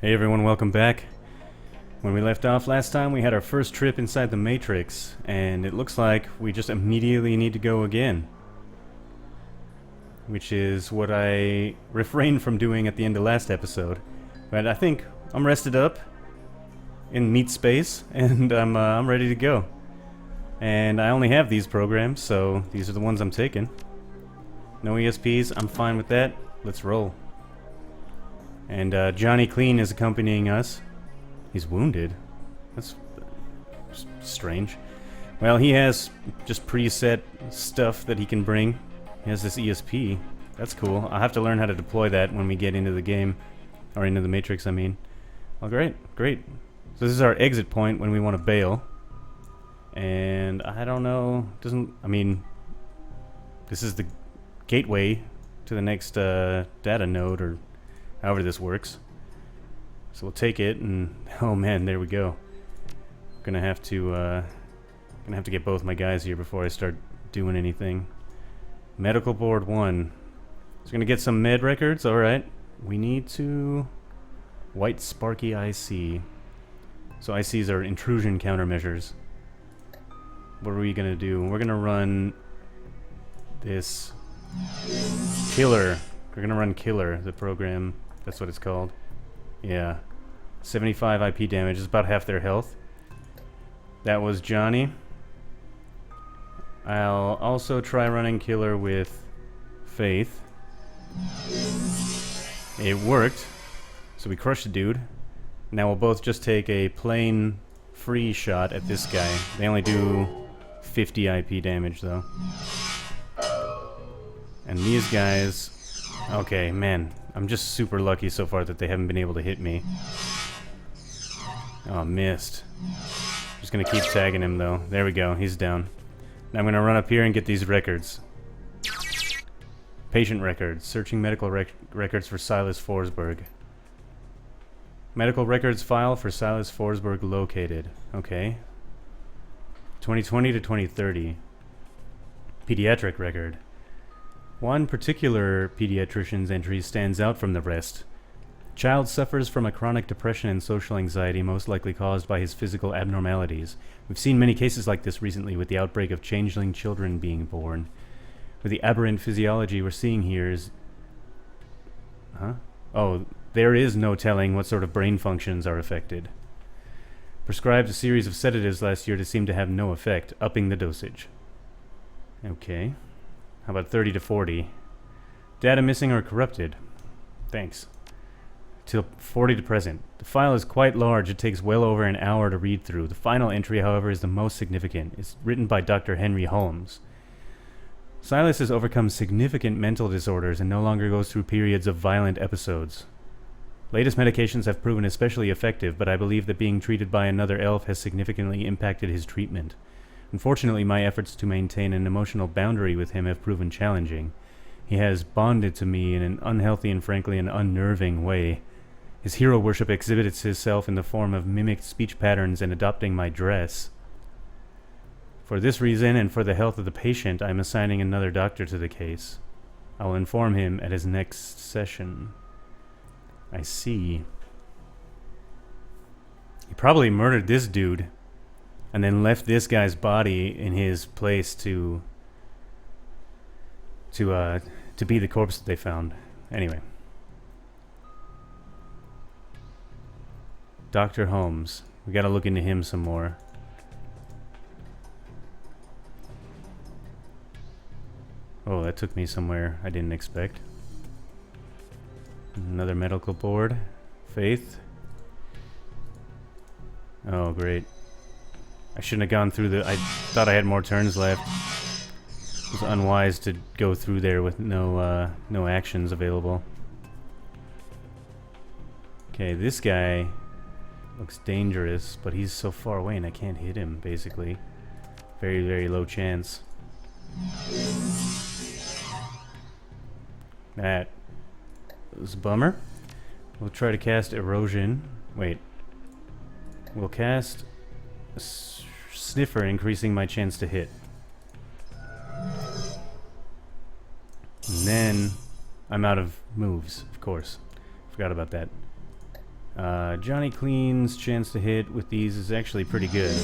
Hey everyone, welcome back. When we left off last time, we had our first trip inside the Matrix, and it looks like we just immediately need to go again. Which is what I refrained from doing at the end of last episode. But I think I'm rested up in meat space, and I'm ready to go. And I only have these programs, so these are the ones I'm taking. No ESPs, I'm fine with that. Let's roll. And Johnny Clean is accompanying us. He's wounded. That's strange. Well, he has just preset stuff that he can bring. He has this ESP. That's cool. I'll have to learn how to deploy that when we get into the game. Or into the Matrix, I mean. Well, great. So this is our exit point when we want to bail. And I don't know. This is the gateway to the next data node, or however this works. So we'll take it, and oh man, there we go. Gonna have to get both my guys here before I start doing anything. Medical board 1. It's gonna get some med records. All right. We need to white sparky IC. So ICs are intrusion countermeasures. What are we gonna do? We're gonna run this killer. We're gonna run killer, the program. That's what it's called. Yeah. 75 IP damage is about half their health. That was Johnny. I'll also try running killer with Faith. It worked. So we crushed the dude. Now we'll both just take a plain free shot at this guy. They only do 50 IP damage though. And these guys... Okay, man. I'm just super lucky so far that they haven't been able to hit me. Oh, missed. Just gonna keep tagging him though. There we go, he's down. Now I'm gonna run up here and get these records. Patient records. Searching medical records for Silas Forsberg. Medical records file for Silas Forsberg located. Okay. 2020 to 2030. Pediatric record. One particular pediatrician's entry stands out from the rest. Child suffers from a chronic depression and social anxiety, most likely caused by his physical abnormalities. We've seen many cases like this recently with the outbreak of changeling children being born. With the aberrant physiology we're seeing here is... Huh? Oh, there is no telling what sort of brain functions are affected. Prescribed a series of sedatives last year to seem to have no effect, upping the dosage. Okay. How about 30 to 40? Data missing or corrupted. Thanks. Till 40 to present. The file is quite large. It takes well over an hour to read through. The final entry, however, is the most significant. It's written by Dr. Henry Holmes. Silas has overcome significant mental disorders and no longer goes through periods of violent episodes. Latest medications have proven especially effective, but I believe that being treated by another elf has significantly impacted his treatment. Unfortunately, my efforts to maintain an emotional boundary with him have proven challenging. He has bonded to me in an unhealthy and frankly an unnerving way. His hero worship exhibits himself in the form of mimicked speech patterns and adopting my dress. For this reason, and for the health of the patient, I am assigning another doctor to the case. I will inform him at his next session. I see. He probably murdered this dude and then left this guy's body in his place to be the corpse that they found. Anyway. Dr. Holmes. We gotta look into him some more. Oh, that took me somewhere I didn't expect. Another medical board. Faith. Oh, great. I shouldn't have gone through I thought I had more turns left. It was unwise to go through there with no actions available. Okay, this guy looks dangerous, but he's so far away and I can't hit him, basically. Very, very low chance. That was a bummer. We'll try to cast Erosion. Wait. We'll cast Sniffer, increasing my chance to hit. And then I'm out of moves, of course. Forgot about that. Johnny Clean's chance to hit with these is actually pretty good.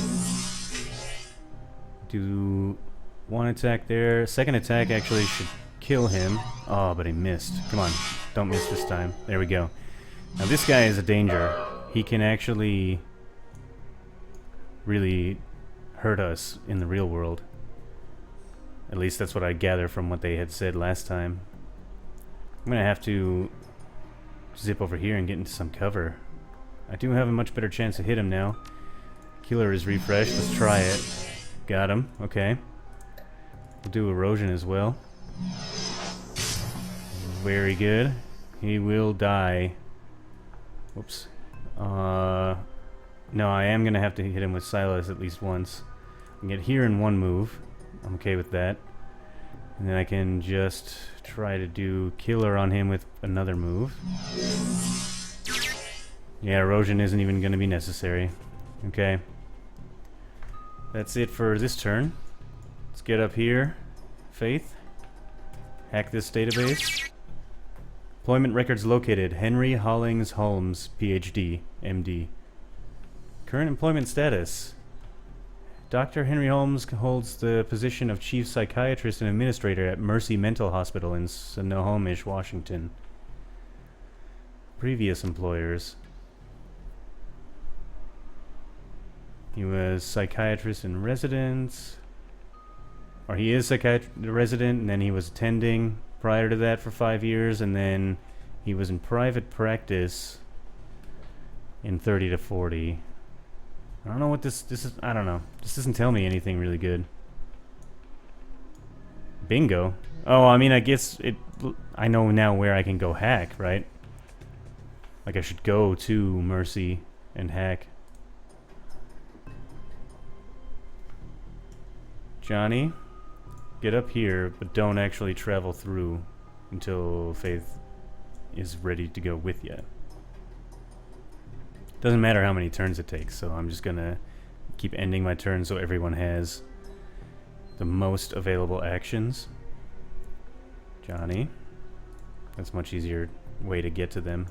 Do one attack there. Second attack actually should kill him. Oh, but he missed. Come on, don't miss this time. There we go. Now this guy is a danger. He can actually really hurt us in the real world. At least that's what I gather from what they had said last time. I'm gonna have to zip over here and get into some cover. I do have a much better chance to hit him now. Killer is refreshed. Let's try it. Got him. Okay. We'll do erosion as well. Very good. He will die. Whoops. No, I am gonna have to hit him with Silas at least once. I can get here in one move. I'm okay with that. And then I can just try to do Killer on him with another move. Yeah, erosion isn't even gonna be necessary. Okay. That's it for this turn. Let's get up here. Faith. Hack this database. Employment records located. Henry Hollings Holmes, PhD, MD. Current employment status. Dr. Henry Holmes holds the position of Chief Psychiatrist and Administrator at Mercy Mental Hospital in Snohomish, Washington. Previous employers. He was psychiatrist in residence. Or he is psychiatrist resident, and then he was attending prior to that for 5 years, and then he was in private practice in 30 to 40. I don't know what this is. I don't know. This doesn't tell me anything really good. Bingo. Oh, I mean, I guess I know now where I can go hack, right? Like I should go to Mercy and hack. Johnny, get up here, but don't actually travel through until Faith is ready to go with you. Doesn't matter how many turns it takes, so I'm just gonna keep ending my turn so everyone has the most available actions. Johnny. That's a much easier way to get to them.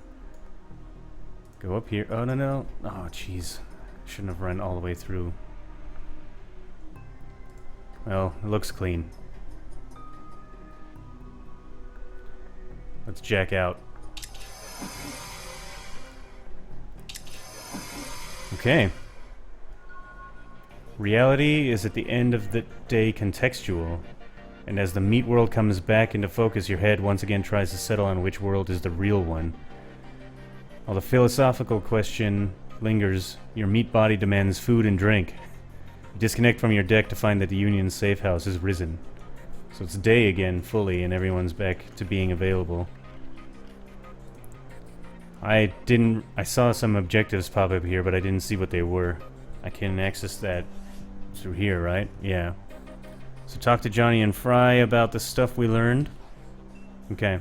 Go up here. Oh, no. Oh, jeez. Shouldn't have run all the way through. Well, it looks clean. Let's jack out. Okay. Reality is at the end of the day contextual, and as the meat world comes back into focus, your head once again tries to settle on which world is the real one. While the philosophical question lingers, your meat body demands food and drink. You disconnect from your deck to find that the Union's safe house has risen. So it's day again, fully, and everyone's back to being available. I saw some objectives pop up here, but I didn't see what they were. I can access that through here, right? Yeah. So talk to Johnny and Fry about the stuff we learned. Okay.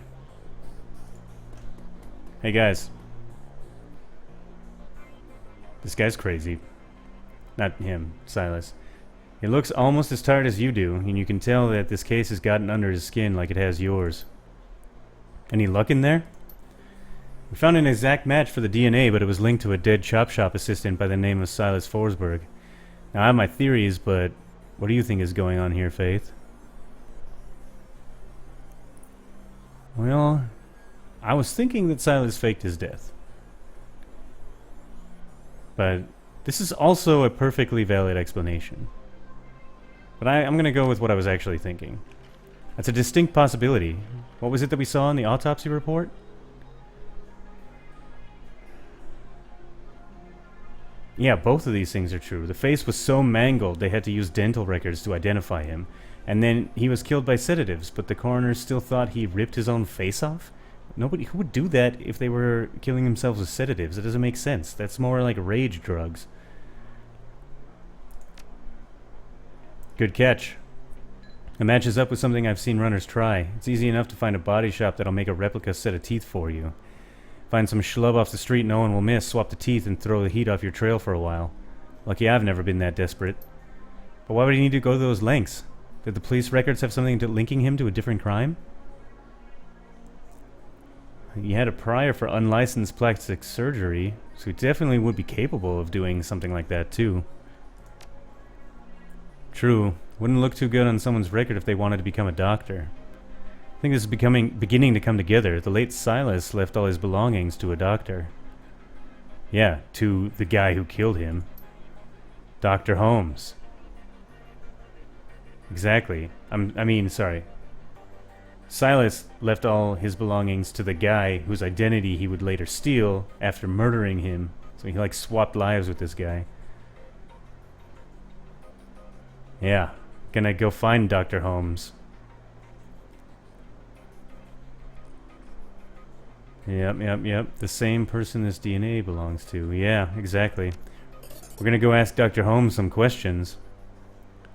Hey guys. This guy's crazy. Not him, Silas. He looks almost as tired as you do, and you can tell that this case has gotten under his skin like it has yours. Any luck in there? We found an exact match for the DNA, but it was linked to a dead chop shop assistant by the name of Silas Forsberg. Now, I have my theories, but what do you think is going on here, Faith? Well, I was thinking that Silas faked his death. But this is also a perfectly valid explanation. But I'm going to go with what I was actually thinking. That's a distinct possibility. What was it that we saw in the autopsy report? Yeah, both of these things are true. The face was so mangled they had to use dental records to identify him. And then he was killed by sedatives, but the coroner still thought he ripped his own face off? Nobody who would do that if they were killing themselves with sedatives. It doesn't make sense. That's more like rage drugs. Good catch. It matches up with something I've seen runners try. It's easy enough to find a body shop that'll make a replica set of teeth for you. Find some schlub off the street no one will miss, swap the teeth, and throw the heat off your trail for a while. Lucky I've never been that desperate. But why would he need to go to those lengths? Did the police records have something linking him to a different crime? He had a prior for unlicensed plastic surgery. So he definitely would be capable of doing something like that too. True. Wouldn't look too good on someone's record if they wanted to become a doctor. I think this is beginning to come together. The late Silas left all his belongings to a doctor. Yeah, to the guy who killed him. Dr. Holmes. Exactly. Sorry. Silas left all his belongings to the guy whose identity he would later steal after murdering him. So he like swapped lives with this guy. Yeah. Gonna go find Dr. Holmes. Yep. The same person this DNA belongs to. Yeah, exactly. We're gonna go ask Dr. Holmes some questions.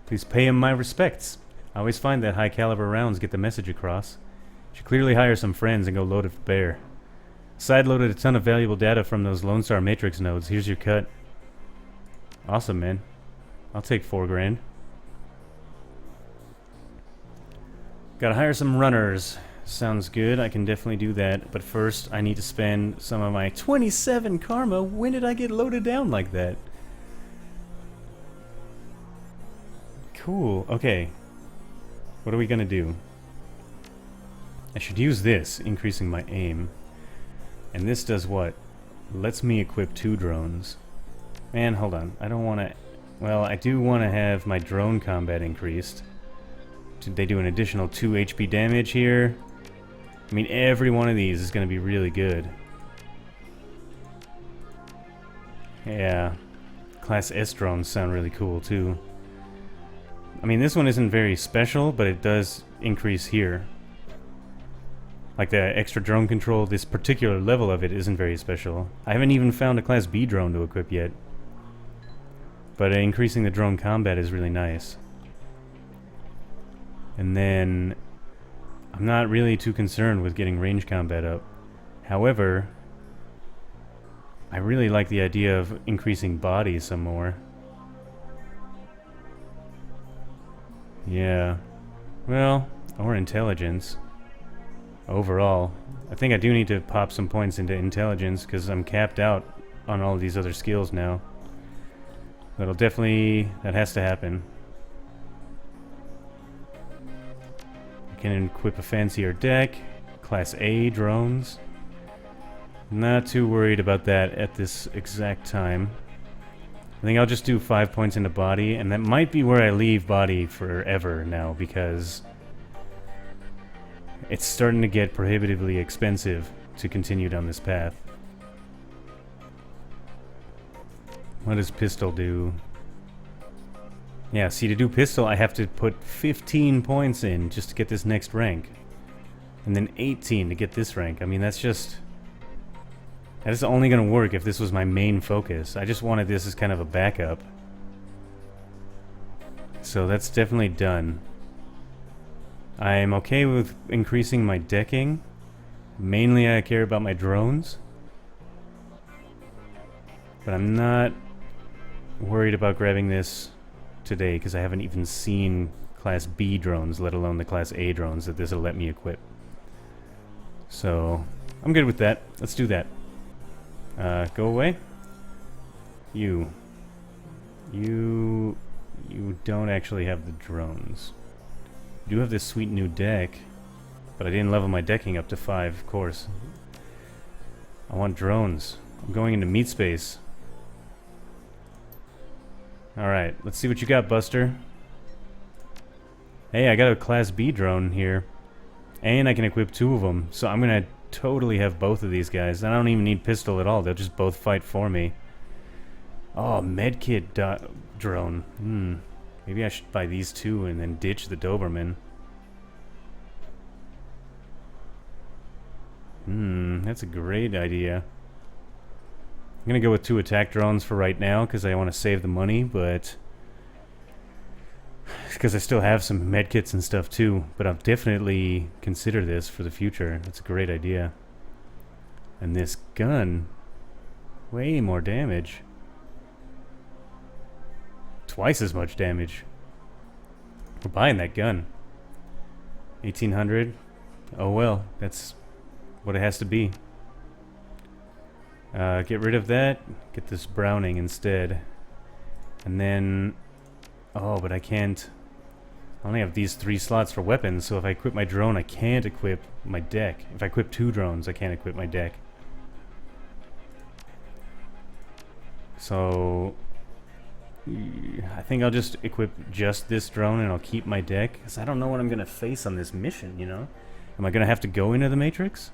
Please pay him my respects. I always find that high caliber rounds get the message across. Should clearly hire some friends and go load it for bear. Sideloaded a ton of valuable data from those Lone Star Matrix nodes. Here's your cut. Awesome, man. I'll take $4 grand. Gotta hire some runners. Sounds good. I can definitely do that. But first, I need to spend some of my 27 karma. When did I get loaded down like that? Cool. Okay. What are we gonna do? I should use this, increasing my aim. And this does what? Lets me equip 2 drones. Man, hold on. I don't want to... Well, I do want to have my drone combat increased. They do an additional 2 HP damage here. I mean, every one of these is going to be really good. Yeah. Class S drones sound really cool, too. I mean, this one isn't very special, but it does increase here. Like the extra drone control, this particular level of it isn't very special. I haven't even found a Class B drone to equip yet. But increasing the drone combat is really nice. And then... I'm not really too concerned with getting range combat up. However, I really like the idea of increasing body some more. Yeah. Well, or intelligence. Overall. I think I do need to pop some points into intelligence because I'm capped out on all these other skills now. That'll definitely... that has to happen. I can equip a fancier deck. Class A drones. Not too worried about that at this exact time. I think I'll just do 5 points into body, and that might be where I leave body forever now, because it's starting to get prohibitively expensive to continue down this path. What does pistol do? Yeah, see, to do pistol, I have to put 15 points in just to get this next rank. And then 18 to get this rank. I mean, that's just... that is only going to work if this was my main focus. I just wanted this as kind of a backup. So that's definitely done. I'm okay with increasing my decking. Mainly I care about my drones. But I'm not worried about grabbing this today because I haven't even seen Class B drones, let alone the Class A drones that this will let me equip. So, I'm good with that. Let's do that. Go away. You don't actually have the drones. You do have this sweet new deck, but I didn't level my decking up to 5, of course. I want drones. I'm going into meat space. Alright, let's see what you got, Buster. Hey, I got a Class B drone here. And I can equip 2 of them, so I'm gonna totally have both of these guys. I don't even need pistol at all, they'll just both fight for me. Oh, medkit drone. Maybe I should buy these 2 and then ditch the Doberman. That's a great idea. I'm gonna go with 2 attack drones for right now because I want to save the money, but because I still have some medkits and stuff too. But I'll definitely consider this for the future. That's a great idea. And this gun, way more damage. Twice as much damage. We're buying that gun. 1800. Oh well, that's what it has to be. Get rid of that. Get this Browning instead. And then... Oh, but I can't... I only have these 3 slots for weapons, so if I equip my drone, I can't equip my deck. If I equip 2 drones, I can't equip my deck. So... I think I'll just equip just this drone and I'll keep my deck, because I don't know what I'm going to face on this mission, you know? Am I going to have to go into the Matrix?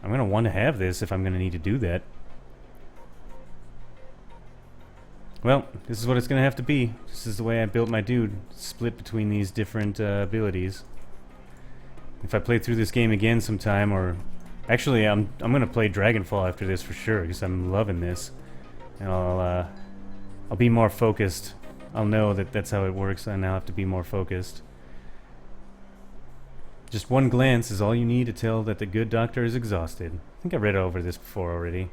I'm going to want to have this if I'm going to need to do that. Well, this is what it's going to have to be. This is the way I built my dude. Split between these different abilities. If I play through this game again sometime, or... Actually, I'm going to play Dragonfall after this for sure, because I'm loving this. And I'll be more focused. I'll know that that's how it works, and I'll have to be more focused. Just one glance is all you need to tell that the good doctor is exhausted. I think I read over this before already.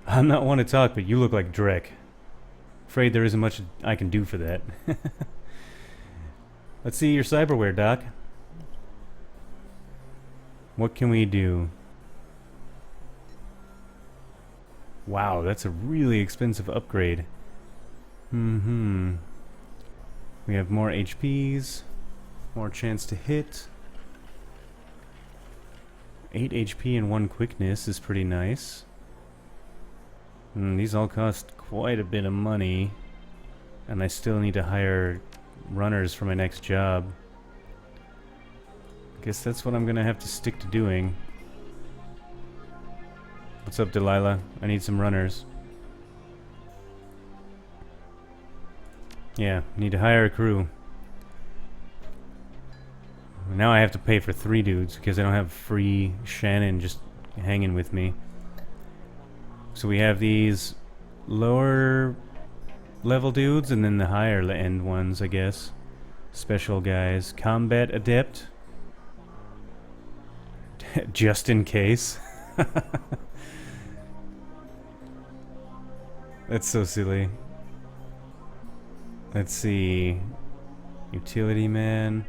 I'm not one to talk, but you look like Drek. Afraid there isn't much I can do for that. Let's see your cyberware, Doc. What can we do? Wow, that's a really expensive upgrade. We have more HPs, more chance to hit. 8 HP and 1 quickness is pretty nice. These all cost quite a bit of money, and I still need to hire runners for my next job. Guess that's what I'm gonna have to stick to doing. What's up, Delilah? I need some runners. Yeah, need to hire a crew. Now I have to pay for 3 dudes because I don't have free Shannon just hanging with me. So we have these lower level dudes and then the higher end ones, I guess. Special guys. Combat Adept. Just in case. That's so silly. Let's see. Utility man.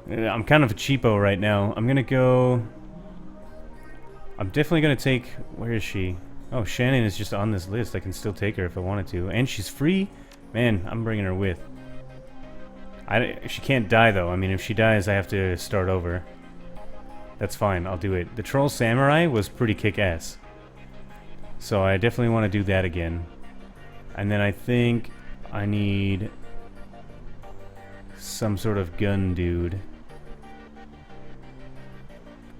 I'm kind of a cheapo right now. I'm gonna go... I'm definitely gonna take... Where is she? Oh, Shannon is just on this list. I can still take her if I wanted to. And she's free? Man, I'm bringing her with. She can't die, though. I mean, if she dies, I have to start over. That's fine. I'll do it. The Troll Samurai was pretty kick-ass. So I definitely want to do that again. And then I think I need some sort of gun dude.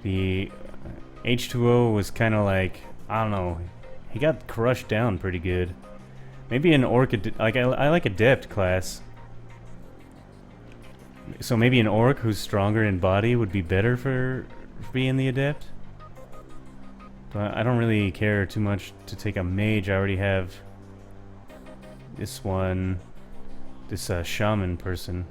The H2O was kind of like, I don't know, he got crushed down pretty good. Maybe an orc, like I like adept class. So maybe an orc who's stronger in body would be better for being the adept. But I don't really care too much to take a mage. I already have this one, this shaman person.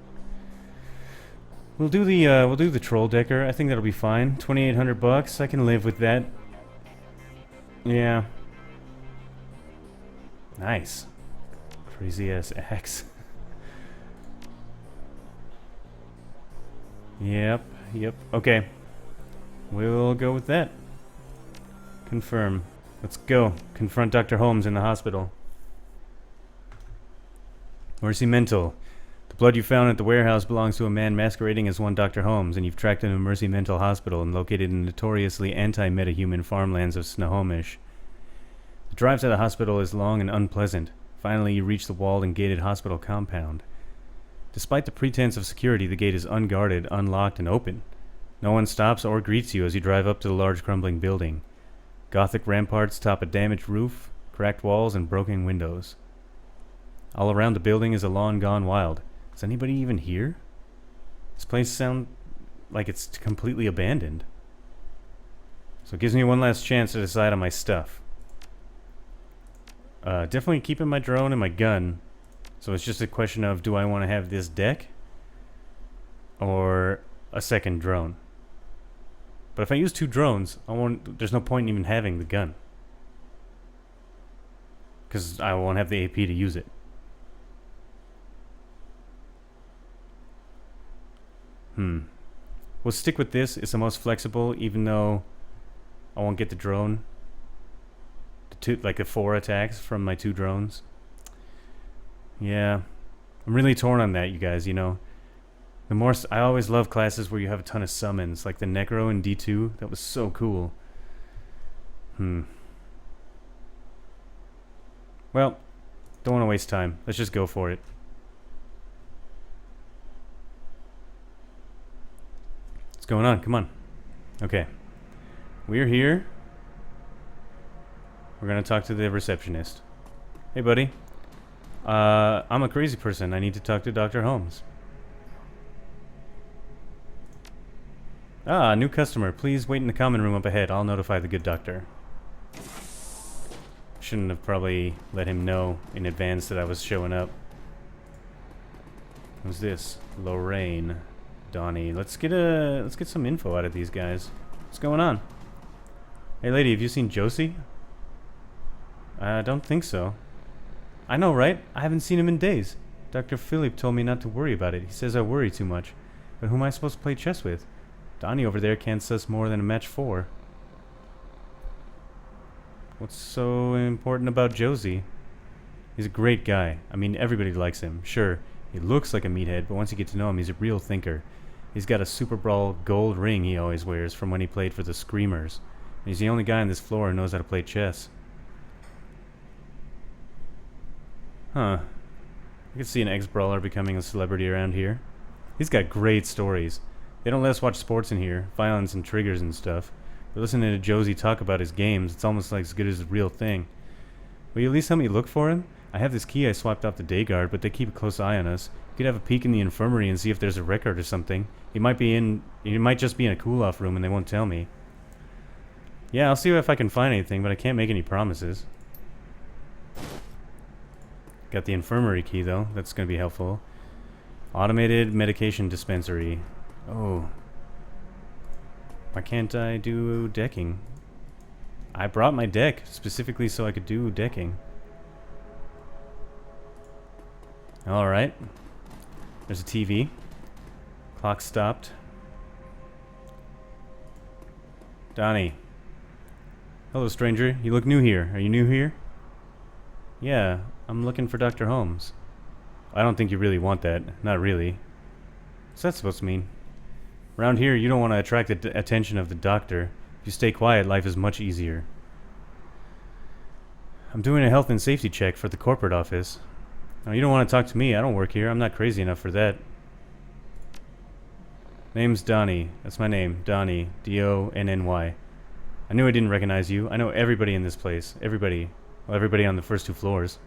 We'll do the troll decker. I think that'll be fine. 2,800 bucks. I can live with that. Yeah. Nice. Crazy ass axe. Yep. Okay. We'll go with that. Confirm. Let's go. Confront Dr. Holmes in the hospital. Mercy Mental. The blood you found at the warehouse belongs to a man masquerading as one Dr. Holmes, and you've tracked him to Mercy Mental Hospital and located in the notoriously anti-metahuman farmlands of Snohomish. The drive to the hospital is long and unpleasant. Finally, you reach the walled and gated hospital compound. Despite the pretense of security, the gate is unguarded, unlocked, and open. No one stops or greets you as you drive up to the large crumbling building. Gothic ramparts top a damaged roof, cracked walls, and broken windows. All around the building is a lawn gone wild. Is anybody even here? This place sounds like it's completely abandoned. So it gives me one last chance to decide on my stuff. Definitely keeping my drone and my gun. So it's just a question of, do I want to have this deck or a second drone? But if I use 2 drones, there's no point in even having the gun, because I won't have the AP to use it. We'll stick with this. It's the most flexible, even though I won't get the drone. Like the 4 attacks from my 2 drones. Yeah. I'm really torn on that, you guys, you know. The more I always love classes where you have a ton of summons, like the Necro in D2. That was so cool. Well, don't want to waste time. Let's just go for it. What's going on? Come on. Okay. We're here. We're gonna talk to the receptionist. Hey, buddy. I'm a crazy person. I need to talk to Dr. Holmes. Ah, new customer. Please wait in the common room up ahead. I'll notify the good doctor. Shouldn't have probably let him know in advance that I was showing up. Who's this? Lorraine. Donnie. Let's get some info out of these guys. What's going on? Hey, lady, have you seen Josie? I don't think so. I know, right? I haven't seen him in days. Dr. Philippe told me not to worry about it. He says I worry too much. But who am I supposed to play chess with? Donnie over there can't suss more than a match 4. What's so important about Josie? He's a great guy. I mean, everybody likes him. Sure, he looks like a meathead, but once you get to know him, he's a real thinker. He's got a Super Brawl gold ring he always wears from when he played for the Screamers. And he's the only guy on this floor who knows how to play chess. Huh. I could see an ex-brawler becoming a celebrity around here. He's got great stories. They don't let us watch sports in here, violence and triggers and stuff. But listening to Josie talk about his games, it's almost like as good as the real thing. Will you at least help me look for him? I have this key I swapped off the day guard, but they keep a close eye on us. You could have a peek in the infirmary and see if there's a record or something. He might just be in a cool-off room and they won't tell me. Yeah, I'll see if I can find anything, but I can't make any promises. Got the infirmary key, though. That's going to be helpful. Automated medication dispensary. Oh. Why can't I do decking? I brought my deck specifically so I could do decking. Alright. There's a TV. Clock stopped. Donnie. Hello, stranger. You look new here. Are you new here? Yeah, I'm looking for Dr. Holmes. I don't think you really want that. Not really. What's that supposed to mean? Around here, you don't want to attract the attention of the doctor. If you stay quiet, life is much easier. I'm doing a health and safety check for the corporate office. Oh, you don't want to talk to me. I don't work here. I'm not crazy enough for that. Name's Donnie. That's my name. Donnie. D-O-N-N-Y. I knew I didn't recognize you. I know everybody in this place. Everybody. Well, everybody on the first 2 floors.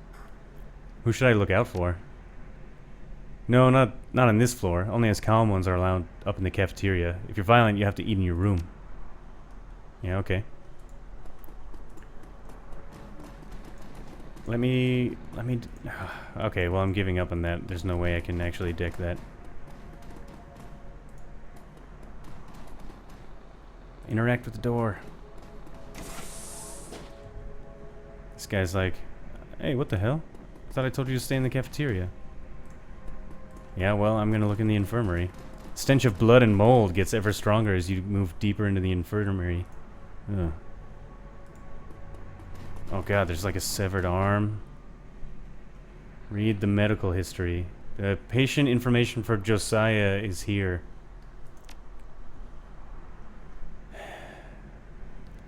Who should I look out for? No, not on this floor. Only as calm ones are allowed up in the cafeteria. If you're violent, you have to eat in your room. Yeah, okay. Let me... Okay, well, I'm giving up on that. There's no way I can actually deck that. Interact with the door. This guy's like, hey, what the hell? I thought I told you to stay in the cafeteria. Yeah, well, I'm gonna look in the infirmary. Stench of blood and mold gets ever stronger as you move deeper into the infirmary. Ugh. Oh god, there's like a severed arm. Read the medical history. The patient information for Josiah is here.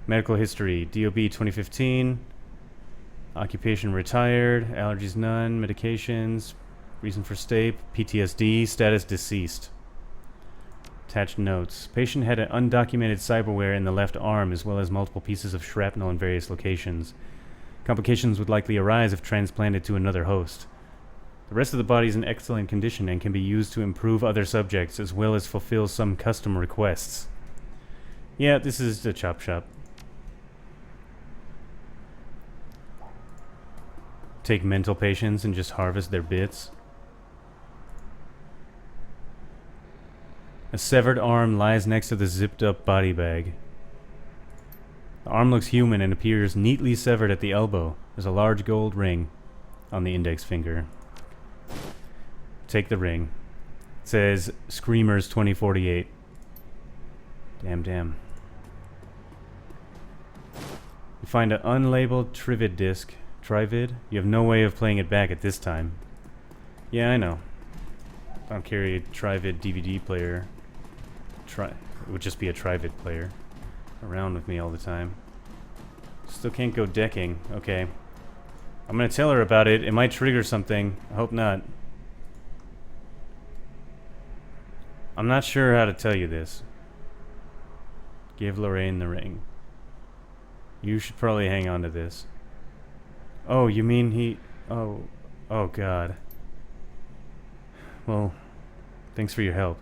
Medical history. DOB 2015. Occupation retired. Allergies none. Medications. Reason for stay. PTSD. Status deceased. Attached notes. Patient had an undocumented cyberware in the left arm as well as multiple pieces of shrapnel in various locations. Complications would likely arise if transplanted to another host. The rest of the body is in excellent condition and can be used to improve other subjects as well as fulfill some custom requests. Yeah, this is the chop shop. Take mental patients and just harvest their bits. A severed arm lies next to the zipped up body bag. The arm looks human and appears neatly severed at the elbow. There's a large gold ring on the index finger. Take the ring. It says Screamers 2048. Damn. You find an unlabeled Trivid disc. Trivid? You have no way of playing it back at this time. Yeah, I know. I don't carry a Trivid DVD player. It would just be a Trivid player around with me all the time. Still can't go decking. Okay. I'm gonna tell her about it. It might trigger something. I hope not. I'm not sure how to tell you this. Give Lorraine the ring. You should probably hang on to this. Oh, you mean he... Oh. Oh, God. Well, thanks for your help.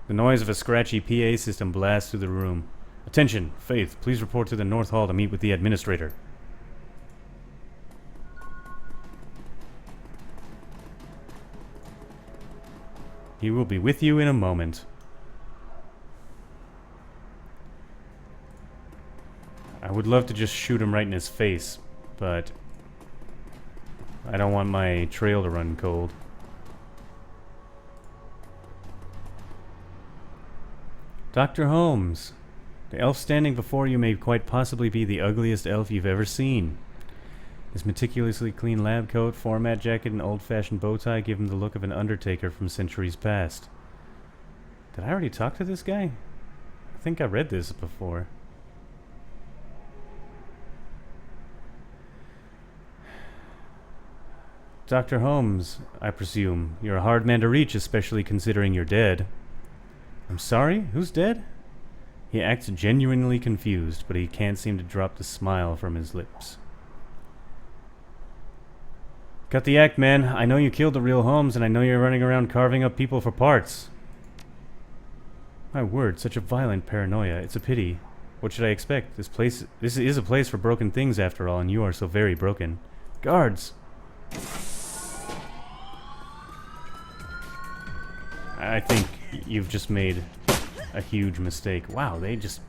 The noise of a scratchy PA system blasts through the room. Attention, Faith, please report to the North Hall to meet with the administrator. He will be with you in a moment. I would love to just shoot him right in his face, but I don't want my trail to run cold. Dr. Holmes, the elf standing before you may quite possibly be the ugliest elf you've ever seen. His meticulously clean lab coat, format jacket, and old-fashioned bow tie give him the look of an undertaker from centuries past. Did I already talk to this guy? I think I read this before. Dr. Holmes, I presume. You're a hard man to reach, especially considering you're dead. I'm sorry? Who's dead? He acts genuinely confused, but he can't seem to drop the smile from his lips. Cut the act, man. I know you killed the real Holmes, and I know you're running around carving up people for parts. My word, such a violent paranoia. It's a pity. What should I expect? This is a place for broken things, after all, and you are so very broken. Guards! I think you've just made a huge mistake. Wow, they just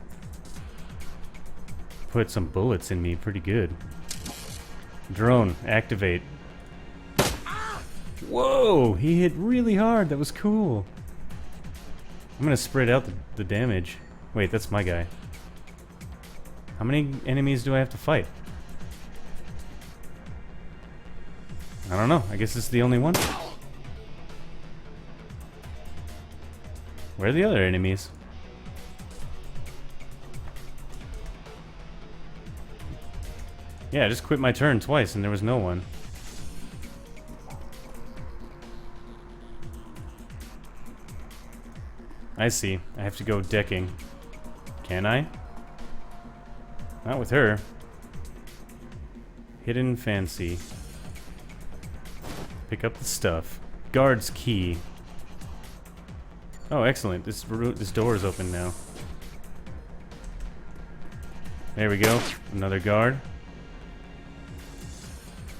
put some bullets in me pretty good. Drone, activate. Whoa, he hit really hard. That was cool. I'm gonna spread out the damage. Wait, that's my guy. How many enemies do I have to fight? I don't know. I guess it's the only one. Where are the other enemies? Yeah, I just quit my turn twice and there was no one. I see. I have to go decking. Can I? Not with her. Hidden fancy. Pick up the stuff. Guard's key. Oh, excellent. This door is open now. There we go. Another guard.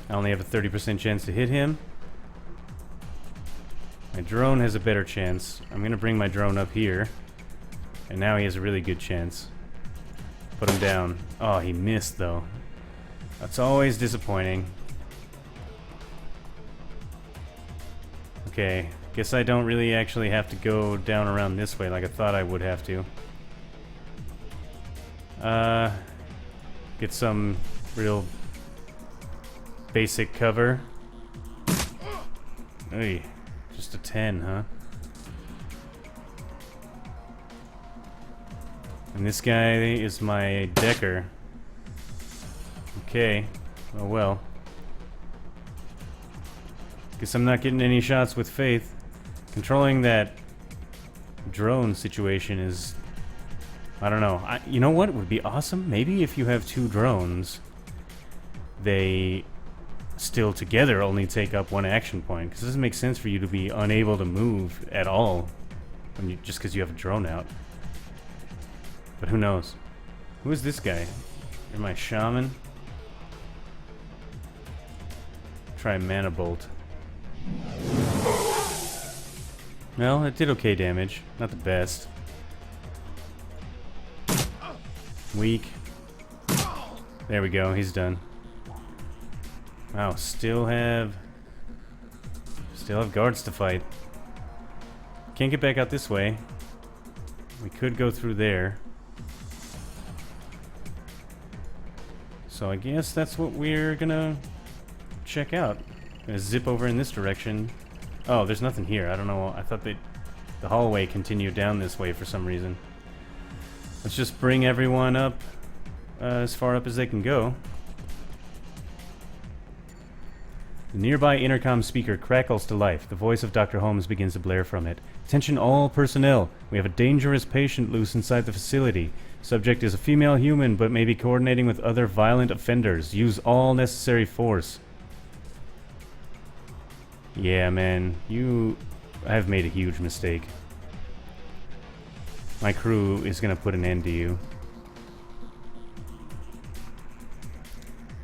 I only have a 30% chance to hit him. My drone has a better chance. I'm gonna bring my drone up here. And now he has a really good chance. Put him down. Oh, he missed though. That's always disappointing. Okay, guess I don't really actually have to go down around this way like I thought I would have to. Get some real basic cover. Hey, just a 10, huh? And this guy is my decker. Okay, oh well. Guess I'm not getting any shots with Faith. Controlling that drone situation is... I don't know. You know what would be awesome? Maybe if you have two drones, they still together only take up one action point. Because it doesn't make sense for you to be unable to move at all when just because you have a drone out. But who knows? Who is this guy? You're my shaman? Try mana bolt. Well, it did okay damage. Not the best. Weak. There we go, he's done. Wow, still have guards to fight. Can't get back out this way. We could go through there. So I guess that's what we're gonna check out. Gonna zip over in this direction. Oh, there's nothing here. I don't know. I thought that the hallway continued down this way for some reason. Let's just bring everyone up as far up as they can go. The nearby intercom speaker crackles to life. The voice of Dr. Holmes begins to blare from it. Attention all personnel. We have a dangerous patient loose inside the facility. Subject is a female human, but may be coordinating with other violent offenders. Use all necessary force. Yeah, man. I have made a huge mistake. My crew is gonna put an end to you.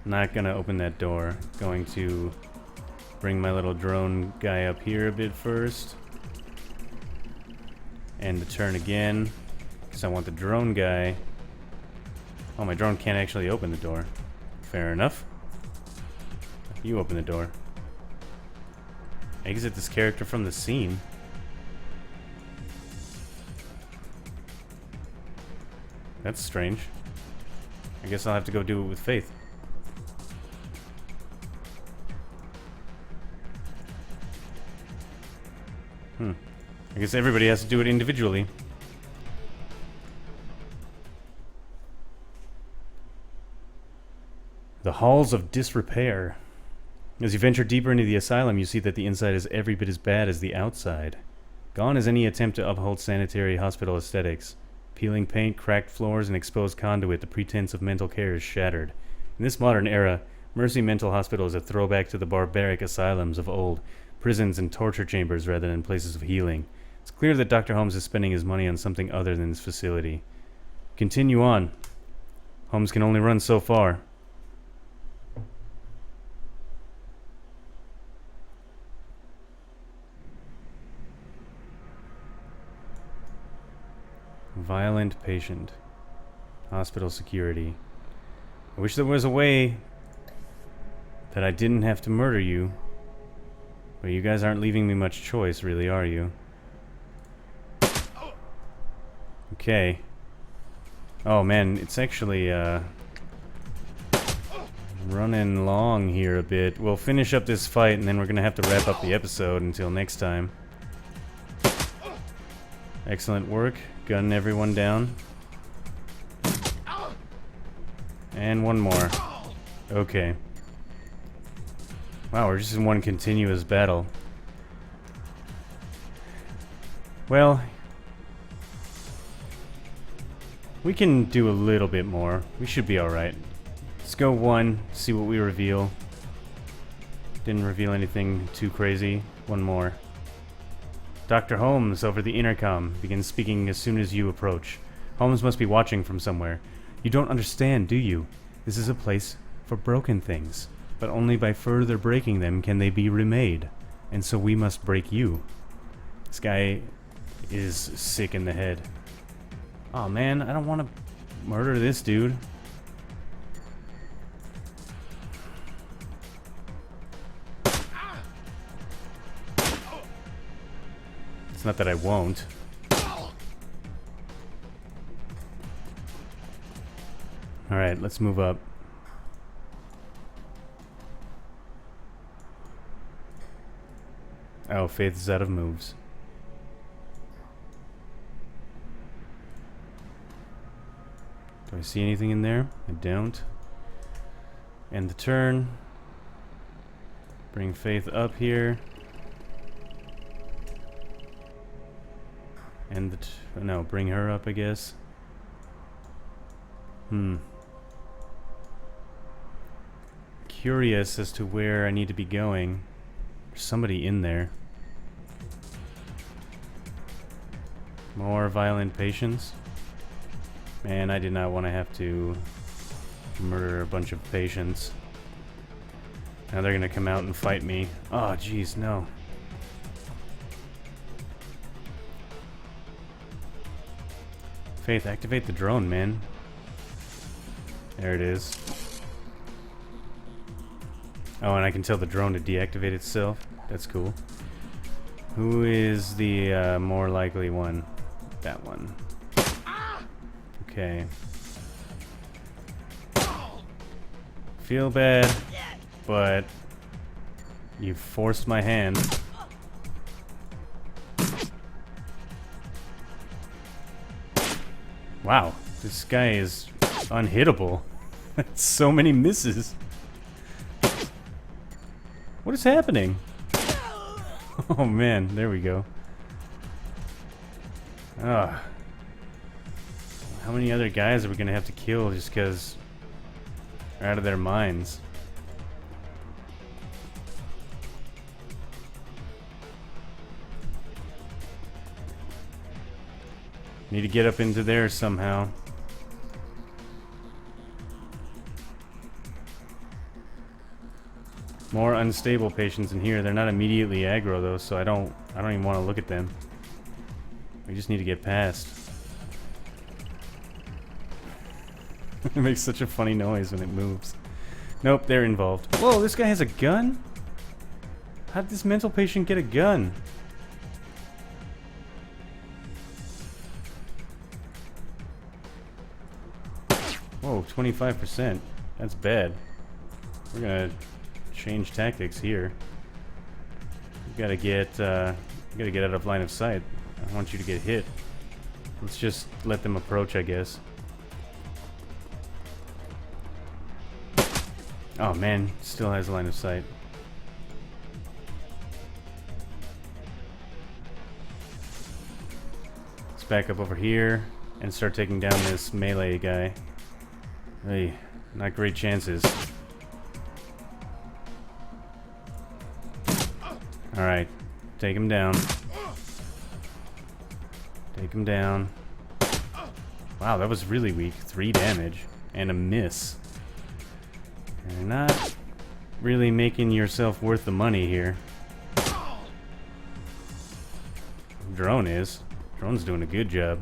Not gonna open that door. Going to bring my little drone guy up here a bit first. And to turn again. Because I want the drone guy. Oh, my drone can't actually open the door. Fair enough. You open the door. Exit this character from the scene. That's strange. I guess I'll have to go do it with Faith. I guess everybody has to do it individually. The halls of disrepair. As you venture deeper into the asylum, you see that the inside is every bit as bad as the outside. Gone is any attempt to uphold sanitary hospital aesthetics. Peeling paint, cracked floors, and exposed conduit, the pretense of mental care is shattered. In this modern era, Mercy Mental Hospital is a throwback to the barbaric asylums of old, prisons and torture chambers rather than places of healing. It's clear that Dr. Holmes is spending his money on something other than this facility. Continue on. Holmes can only run so far. Violent patient. Hospital security. I wish there was a way that I didn't have to murder you. But you guys aren't leaving me much choice, really, are you? Okay. Oh man, it's actually running long here a bit. We'll finish up this fight and then we're gonna have to wrap up the episode until next time. Excellent work. Gun everyone down. And one more. Okay. Wow, we're just in one continuous battle. Well, we can do a little bit more. We should be alright. Let's go one, see what we reveal. Didn't reveal anything too crazy. One more. Dr. Holmes, over the intercom, begins speaking as soon as you approach. Holmes must be watching from somewhere. You don't understand, do you? This is a place for broken things. But only by further breaking them can they be remade. And so we must break you. This guy is sick in the head. Oh man, I don't want to murder this dude. It's not that I won't. Alright, let's move up. Oh, Faith is out of moves. Do I see anything in there? I don't. End the turn. Bring Faith up here. And no, bring her up, I guess. Curious as to where I need to be going. There's somebody in there. More violent patients. Man, I did not want to have to murder a bunch of patients. Now they're gonna come out and fight me. Oh, jeez, no. Faith, activate the drone, man. There it is. Oh, and I can tell the drone to deactivate itself. That's cool. Who is the more likely one? That one. Feel bad, but you forced my hand. Wow, this guy is unhittable. So many misses. What is happening? Oh man, there we go. Ugh. How many other guys are we gonna have to kill just because they're out of their minds? Need to get up into there somehow. More unstable patients in here. They're not immediately aggro though, so I don't even want to look at them. We just need to get past. It makes such a funny noise when it moves. Nope, they're involved. Whoa, this guy has a gun? How did this mental patient get a gun? Whoa, 25%. That's bad. We're gonna change tactics here. We gotta get out of line of sight. I want you to get hit. Let's just let them approach, I guess. Oh man, still has line of sight. Let's back up over here and start taking down this melee guy. Hey, not great chances. Alright, take him down. Take him down. Wow, that was really weak. 3 damage and a miss. You're not really making yourself worth the money here. Drone is. Drone's doing a good job.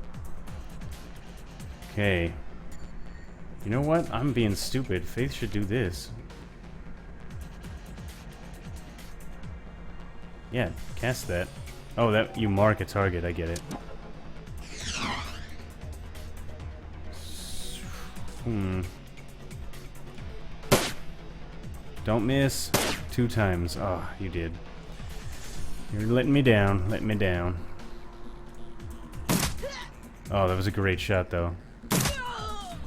Okay. You know what? I'm being stupid. Faith should do this. Yeah, cast that. Oh, that you mark a target. I get it. Don't miss 2 times. Oh, you did. You're letting me down. Letting me down. Oh, that was a great shot, though.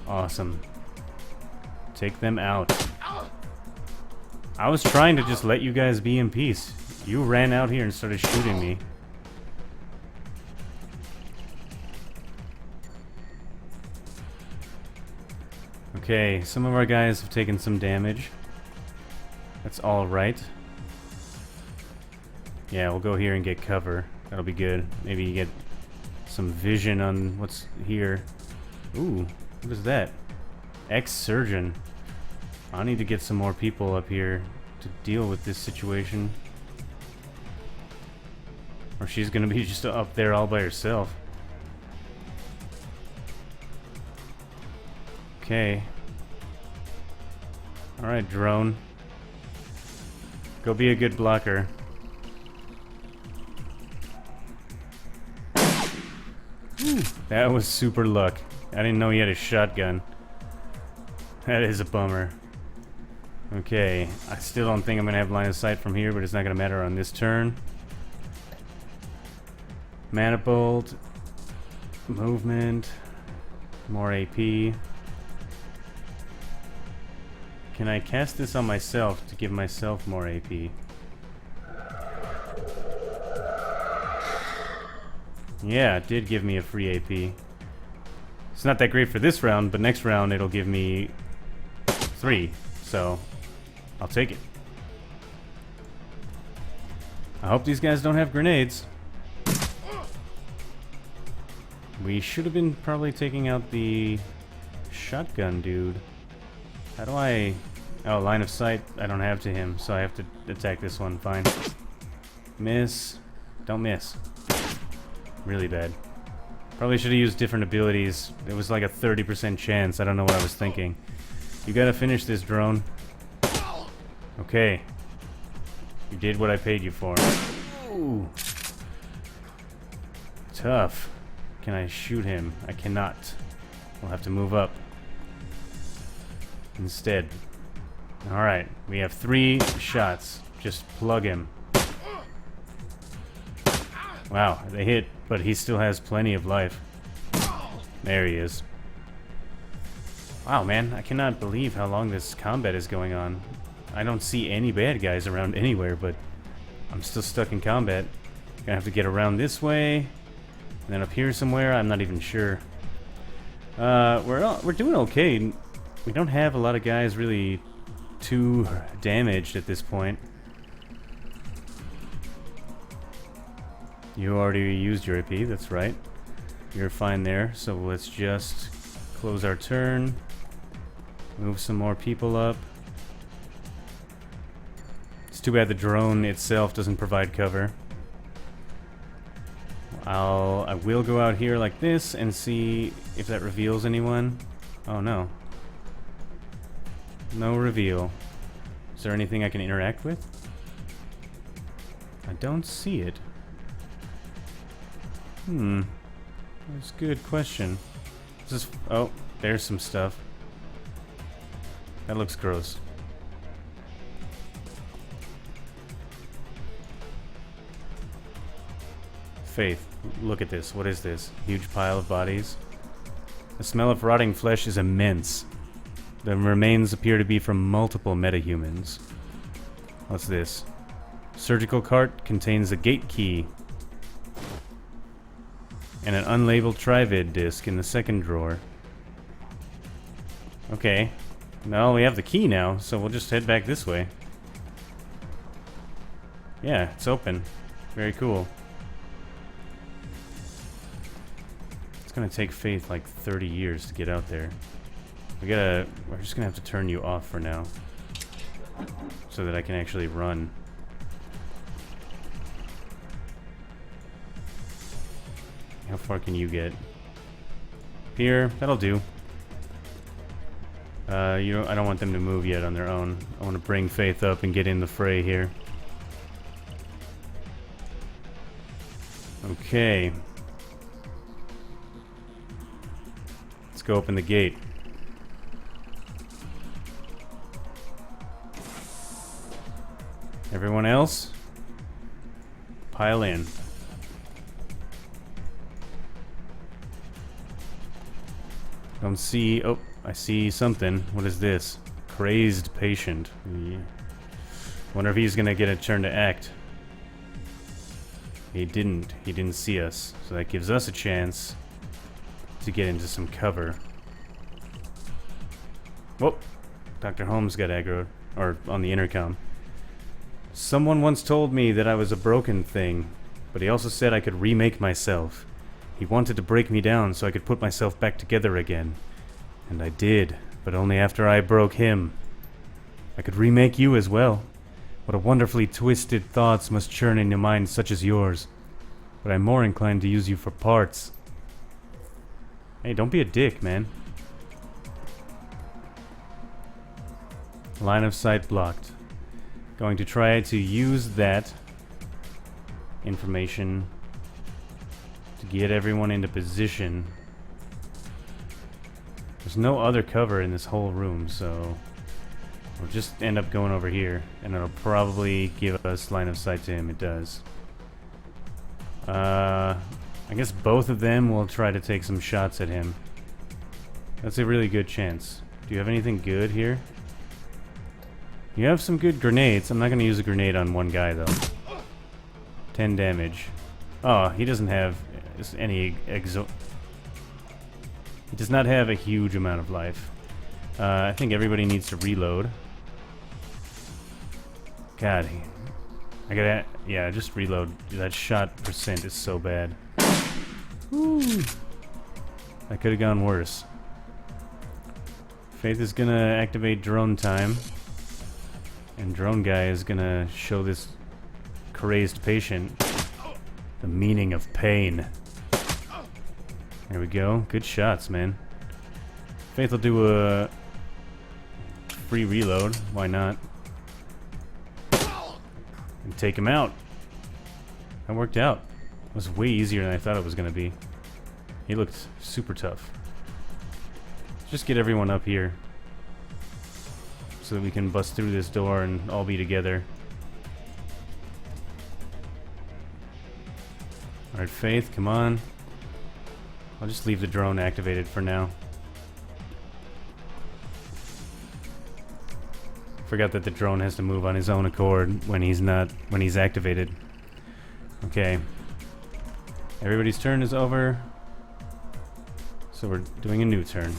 Awesome. Take them out. I was trying to just let you guys be in peace. You ran out here and started shooting me. Okay, some of our guys have taken some damage. That's alright. Yeah, we'll go here and get cover. That'll be good. Maybe you get some vision on what's here. Ooh, what is that? Ex-surgeon. I need to get some more people up here to deal with this situation. Or she's gonna be just up there all by herself. Okay. Alright, drone. Go be a good blocker. Ooh, that was super luck. I didn't know he had a shotgun. That is a bummer. Okay, I still don't think I'm gonna have line of sight from here, but it's not gonna matter on this turn. Manifold. Movement. More AP. Can I cast this on myself to give myself more AP? Yeah, it did give me a free AP. It's not that great for this round, but next round it'll give me 3, so I'll take it. I hope these guys don't have grenades. We should have been probably taking out the shotgun dude. How do I... Oh, line of sight I don't have to him, so I have to attack this one. Fine. Miss. Don't miss. Really bad. Probably should have used different abilities. It was like a 30% chance. I don't know what I was thinking. You gotta finish this, drone. Okay. You did what I paid you for. Ooh. Tough. Can I shoot him? I cannot. We'll have to move up instead. Alright, we have 3 shots. Just plug him. Wow, they hit, but he still has plenty of life. There he is. Wow, man, I cannot believe how long this combat is going on. I don't see any bad guys around anywhere, but I'm still stuck in combat. Gonna have to get around this way, and then up here somewhere. I'm not even sure. We're doing okay. We don't have a lot of guys really too damaged at this point. You already used your AP, that's right. You're fine there, so let's just close our turn. Move some more people up. It's too bad the drone itself doesn't provide cover. I will go out here like this and see if that reveals anyone. Oh no. No reveal. Is there anything I can interact with? I don't see it. That's a good question. This is, oh, there's some stuff. That looks gross. Faith, look at this. What is this? Huge pile of bodies. The smell of rotting flesh is immense. The remains appear to be from multiple metahumans. What's this? Surgical cart contains a gate key. And an unlabeled Trivid disc in the second drawer. Okay. Well, we have the key now, so we'll just head back this way. Yeah, it's open. Very cool. It's gonna take Faith like 30 years to get out there. We're just gonna have to turn you off for now. So that I can actually run. How far can you get? Here, that'll do. I don't want them to move yet on their own. I want to bring Faith up and get in the fray here. Okay. Let's go open the gate. Everyone else, pile in. Don't see... Oh, I see something. What is this? Crazed patient. Yeah. Wonder if he's gonna get a turn to act. He didn't. He didn't see us. So that gives us a chance to get into some cover. Whoop! Dr. Holmes got aggroed. Or on the intercom. Someone once told me that I was a broken thing, but he also said I could remake myself. He wanted to break me down so I could put myself back together again. And I did, but only after I broke him. I could remake you as well. What a wonderfully twisted thoughts must churn in a mind such as yours. But I'm more inclined to use you for parts. Hey, don't be a dick, man. Line of sight blocked. Going to try to use that information to get everyone into position. There's no other cover in this whole room, so we'll just end up going over here, and it'll probably give us line of sight to him. It does. I guess both of them will try to take some shots at him. That's a really good chance. Do you have anything good here? You have some good grenades. I'm not going to use a grenade on one guy, though. 10 damage. Oh, he doesn't have any He does not have a huge amount of life. I think everybody needs to reload. God. I gotta... Yeah, just reload. That shot percent is so bad. Woo. That could have gone worse. Faith is gonna activate drone time. And drone guy is gonna show this crazed patient the meaning of pain. There we go. Good shots, man. Faith will do a free reload. Why not? And take him out. That worked out. It was way easier than I thought it was gonna be. He looked super tough. Just get everyone up here. so that we can bust through this door and all be together. Alright, Faith, come on. I'll just leave the drone activated for now. Forgot that the drone has to move on his own accord when he's activated. Okay. Everybody's turn is over. So we're doing a new turn.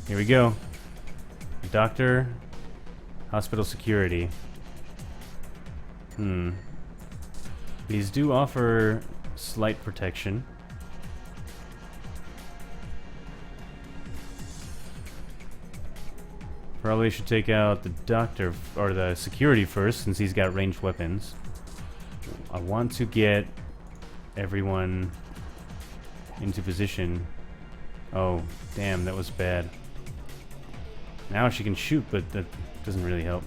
Here we go. Doctor, hospital security. These do offer slight protection. Probably should take out the doctor or the security first, since he's got ranged weapons. I want to get everyone into position. Oh, damn, that was bad. Now she can shoot, but that doesn't really help.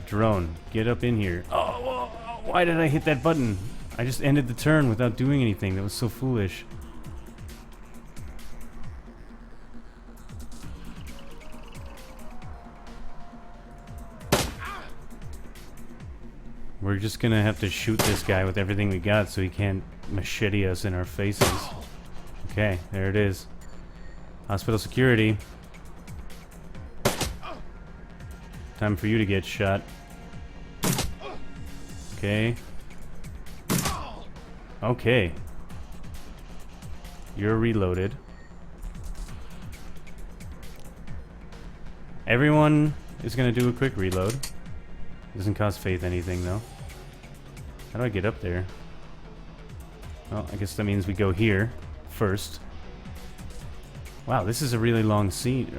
Drone, get up in here. Oh, why did I hit that button? I just ended the turn without doing anything. That was so foolish. We're just gonna have to shoot this guy with everything we got so he can't machete us in our faces. Okay, there it is. Hospital security. Time for you to get shot. Okay. Okay. You're reloaded. Everyone is gonna do a quick reload. Doesn't cost Faith anything though. How do I get up there? Well, I guess that means we go here first. Wow, this is a really long scene.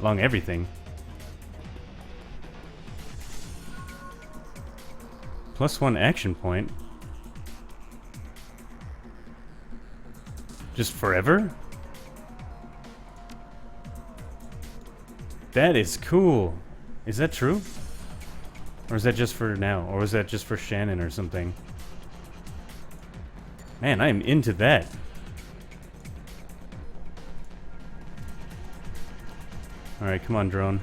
Long everything. +1 action point. Just forever? That is cool. Is that true? Or is that just for now? Or is that just for Shannon or something? Man, I am into that. Alright, come on, drone.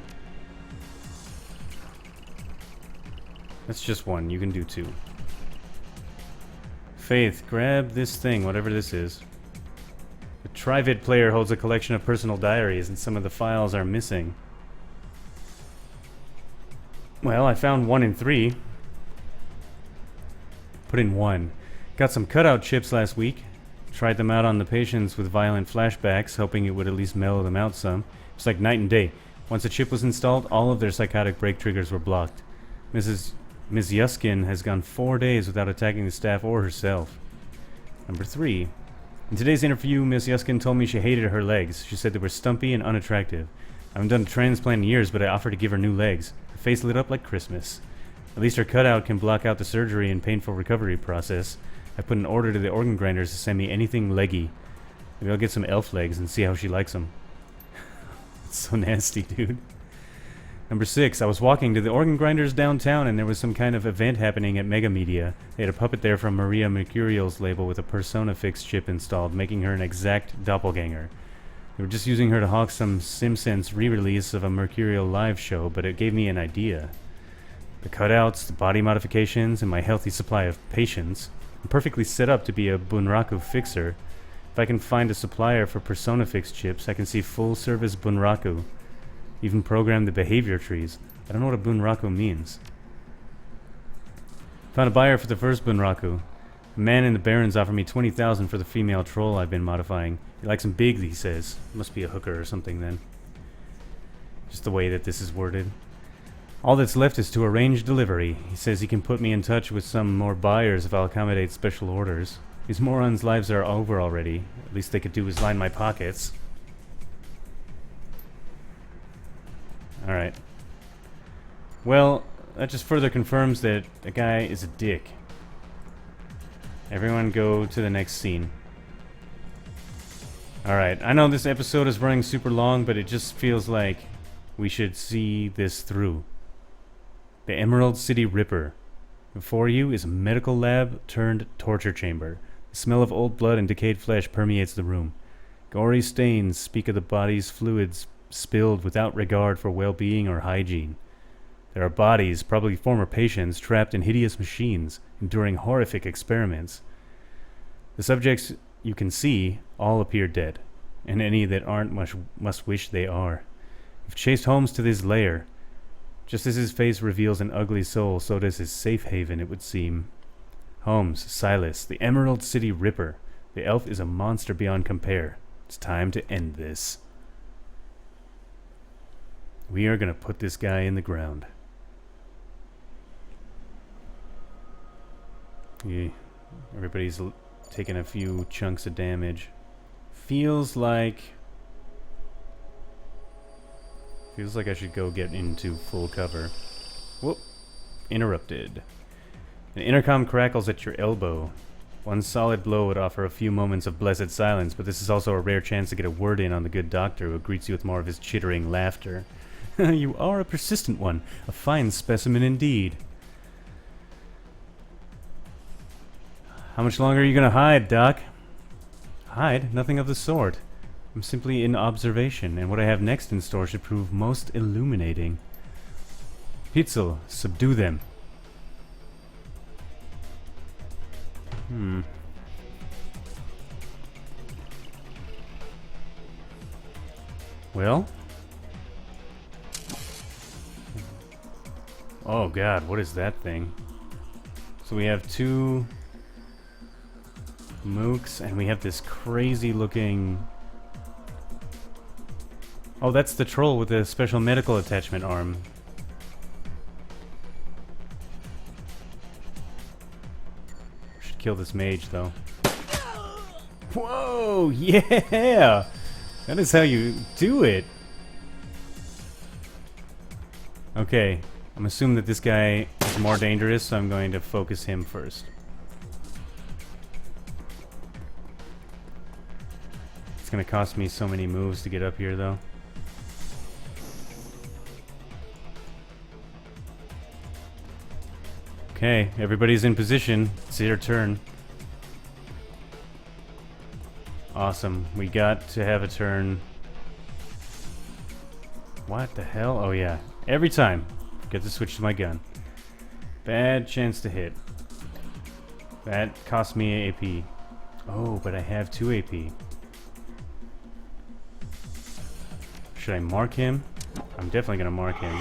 That's just one. You can do two. Faith, grab this thing, whatever this is. The Trivid player holds a collection of personal diaries, and some of the files are missing. Well, I found 1 in 3. Put in 1. Got some cutout chips last week. Tried them out on the patients with violent flashbacks, hoping it would at least mellow them out some. It's like night and day. Once the chip was installed, all of their psychotic break triggers were blocked. Ms. Yuskin has gone 4 days without attacking the staff or herself. Number 3. In today's interview, Ms. Yuskin told me she hated her legs. She said they were stumpy and unattractive. I haven't done a transplant in years, but I offered to give her new legs. Her face lit up like Christmas. At least her cutout can block out the surgery and painful recovery process. I put an order to the organ grinders to send me anything leggy. Maybe I'll get some elf legs and see how she likes them. It's so nasty, dude. Number 6. I was walking to the organ grinders downtown, and there was some kind of event happening at Mega Media. They had a puppet there from Maria Mercurial's label with a Persona Fix chip installed, making her an exact doppelganger. They were just using her to hawk some SimSense re-release of a Mercurial live show, but it gave me an idea. The cutouts, the body modifications, and my healthy supply of patience. I'm perfectly set up to be a Bunraku fixer. If I can find a supplier for Persona Fix chips, I can see full-service Bunraku. Even program the behavior trees. I don't know what a Bunraku means. Found a buyer for the first Bunraku. A man in the Barrens offered me 20,000 for the female troll I've been modifying. He likes them big, he says. Must be a hooker or something then. Just the way that this is worded. All that's left is to arrange delivery. He says he can put me in touch with some more buyers if I'll accommodate special orders. These morons' lives are over already. At least they could do is line my pockets. Alright. Well, that just further confirms that the guy is a dick. Everyone go to the next scene. Alright, I know this episode is running super long, but it just feels like we should see this through. The Emerald City Ripper. Before you is a medical lab turned torture chamber. The smell of old blood and decayed flesh permeates the room. Gory stains speak of the body's fluids spilled without regard for well-being or hygiene. There are bodies, probably former patients, trapped in hideous machines, enduring horrific experiments. The subjects you can see all appear dead, and any that aren't must wish they are. You've chased Holmes to this lair. Just as his face reveals an ugly soul, so does his safe haven, it would seem. Holmes, Silas, the Emerald City Ripper. The elf is a monster beyond compare. It's time to end this. We are going to put this guy in the ground. Yeah, everybody's taking a few chunks of damage. Feels like I should go get into full cover. Whoop. Interrupted. An intercom crackles at your elbow. One solid blow would offer a few moments of blessed silence, but this is also a rare chance to get a word in on the good doctor, who greets you with more of his chittering laughter. You are a persistent one. A fine specimen indeed. How much longer are you going to hide, Doc? Hide? Nothing of the sort. I'm simply in observation, and what I have next in store should prove most illuminating. Pitzel, subdue them. Well? Oh god, what is that thing? So we have two mooks, and we have this crazy looking... Oh, that's the troll with the special medical attachment arm. Should kill this mage, though. Whoa, yeah! That is how you do it. Okay, I'm assuming that this guy is more dangerous, so I'm going to focus him first. It's gonna cost me so many moves to get up here, though. Okay, everybody's in position. It's their turn. Awesome. We got to have a turn. What the hell? Oh yeah. Every time. Get to switch to my gun. Bad chance to hit. That cost me AP. Oh, but I have 2 AP. Should I mark him? I'm definitely gonna mark him.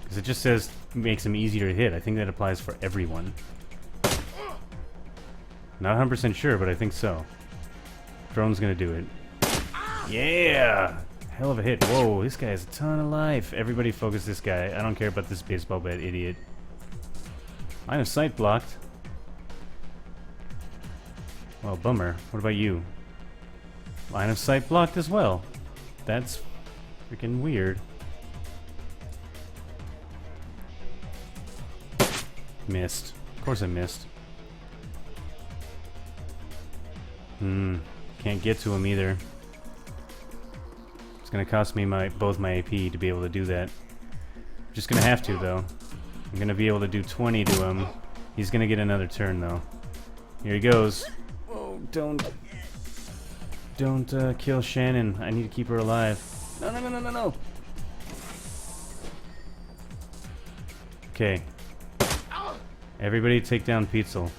Because it just says makes him easier to hit. I think that applies for everyone. Not 100% sure, but I think so. Drone's gonna do it. Yeah! Hell of a hit. Whoa, this guy has a ton of life. Everybody focus this guy. I don't care about this baseball bat idiot. Line of sight blocked. Well, bummer. What about you? Line of sight blocked as well. That's freaking weird. Missed. Of course I missed. Can't get to him either. It's gonna cost me both my AP to be able to do that. Just gonna have to, though. I'm gonna be able to do 20 to him. He's gonna get another turn, though. Here he goes. Oh, don't kill Shannon. I need to keep her alive. No, no, no, no, no, no. Okay. Everybody take down Pitzel.